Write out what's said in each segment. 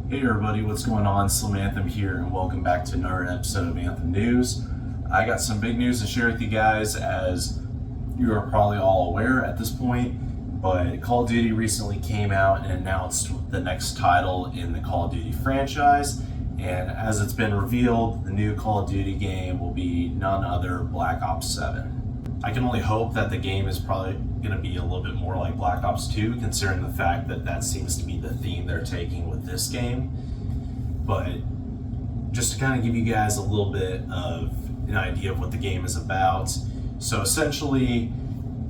Hey everybody, what's going on? Slim Anthem here, and welcome back to another episode of Anthem News. I got some big news to share with you guys, as you are probably all aware at this point, but Call of Duty recently came out and announced the next title in the Call of Duty franchise, and as it's been revealed, the new Call of Duty game will be none other Black Ops 7. I can only hope that the game is probably going to be a little bit more like Black Ops 2, considering the fact that that seems to be the theme they're taking with this game. But just to kind of give you guys a little bit of an idea of what the game is about. So essentially,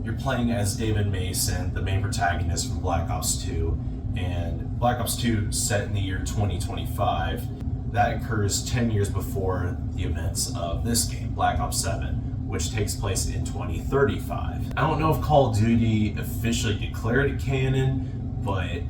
you're playing as David Mason, the main protagonist from Black Ops 2, and Black Ops 2 set in the year 2025. That occurs 10 years before the events of this game, Black Ops 7, which takes place in 2035. I don't know if Call of Duty officially declared it canon, but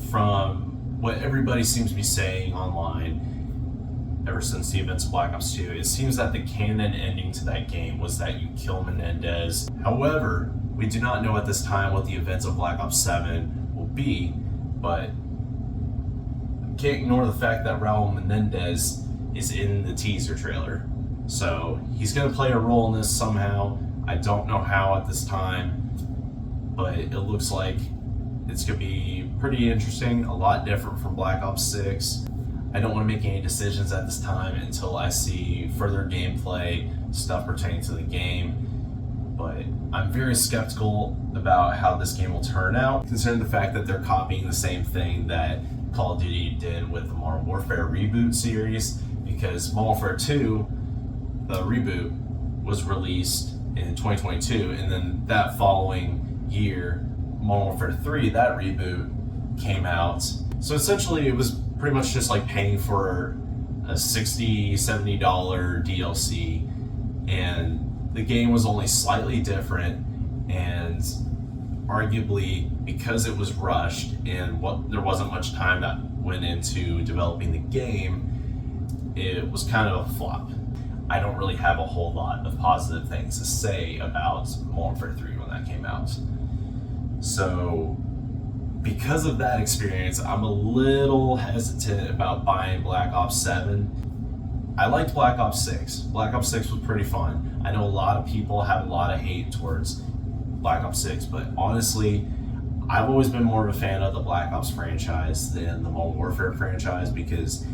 from what everybody seems to be saying online ever since the events of Black Ops 2, it seems that the canon ending to that game was that you kill Menendez. However, we do not know at this time what the events of Black Ops 7 will be, but can't ignore the fact that Raul Menendez is in the teaser trailer. So he's going to play a role in this somehow. I don't know how at this time, but it looks like it's going to be pretty interesting, a lot different from Black Ops 6. I don't want to make any decisions at this time until I see further gameplay, stuff pertaining to the game. But I'm very skeptical about how this game will turn out, considering the fact that they're copying the same thing that Call of Duty did with the Modern Warfare reboot series, because Modern Warfare 2, the reboot, was released in 2022, and then that following year, Modern Warfare 3, that reboot, came out. So essentially it was pretty much just like paying for a $60, $70 DLC, and the game was only slightly different, and arguably because it was rushed and there wasn't much time that went into developing the game, it was kind of a flop. I don't really have a whole lot of positive things to say about Modern Warfare 3 when that came out. So because of that experience, I'm a little hesitant about buying Black Ops 7. I liked Black Ops 6. Black Ops 6 was pretty fun. I know a lot of people have a lot of hate towards Black Ops 6, but honestly, I've always been more of a fan of the Black Ops franchise than the Modern Warfare franchise, because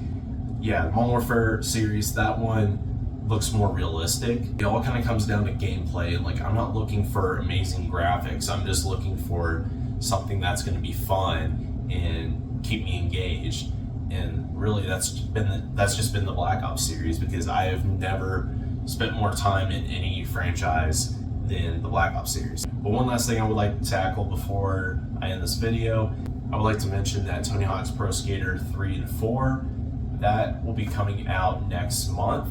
yeah, the Modern Warfare series, that one looks more realistic. It all kind of comes down to gameplay. Like, I'm not looking for amazing graphics. I'm just looking for something that's going to be fun and keep me engaged. And really, that's just been the Black Ops series, because I have never spent more time in any franchise than the Black Ops series. But one last thing I would like to tackle before I end this video, I would like to mention that Tony Hawk's Pro Skater 3 and 4, that will be coming out next month,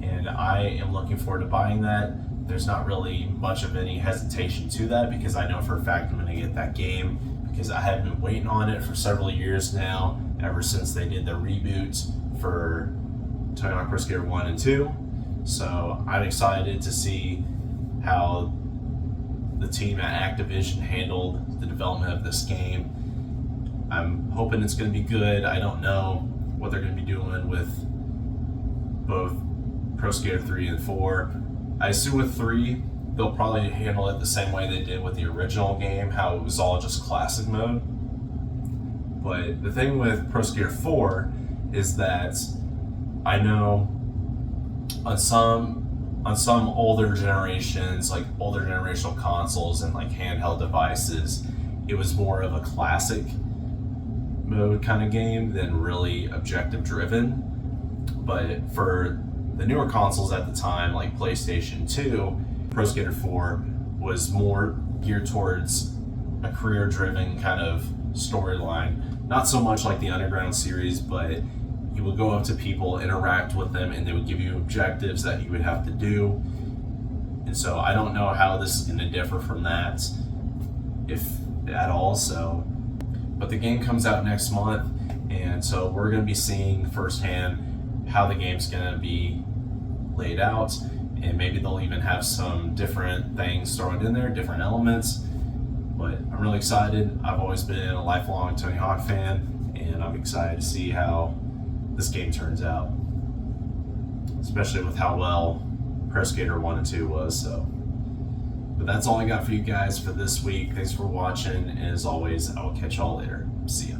and I am looking forward to buying that. There's not really much of any hesitation to that, because I know for a fact I'm going to get that game, because I have been waiting on it for several years now, ever since they did the reboot for Tony Hawk Pro Skater 1 and 2. So I'm excited to see how the team at Activision handled the development of this game. I'm hoping it's going to be good. I don't know what they're going to be doing with both Pro Skater 3 and 4. I assume with 3, they'll probably handle it the same way they did with the original game, how it was all just classic mode. But the thing with Pro Skater 4 is that I know on some older generations, like older generational consoles and like handheld devices, it was more of a classic mode kind of game than really objective driven. But for the newer consoles at the time, like PlayStation 2, Pro Skater 4 was more geared towards a career-driven kind of storyline. Not so much like the Underground series, but you would go up to people, interact with them, and they would give you objectives that you would have to do. And so I don't know how this is going to differ from that, if at all. But the game comes out next month, and so we're going to be seeing firsthand how the game's going to be laid out, and maybe they'll even have some different things thrown in there, different elements. But I'm really excited. I've always been a lifelong Tony Hawk fan, and and I'm excited to see how this game turns out, especially with how well Pro Skater 1 and 2 was. So, but that's all I got for you guys for this week. Thanks for watching, and as always, I will catch y'all later. See ya.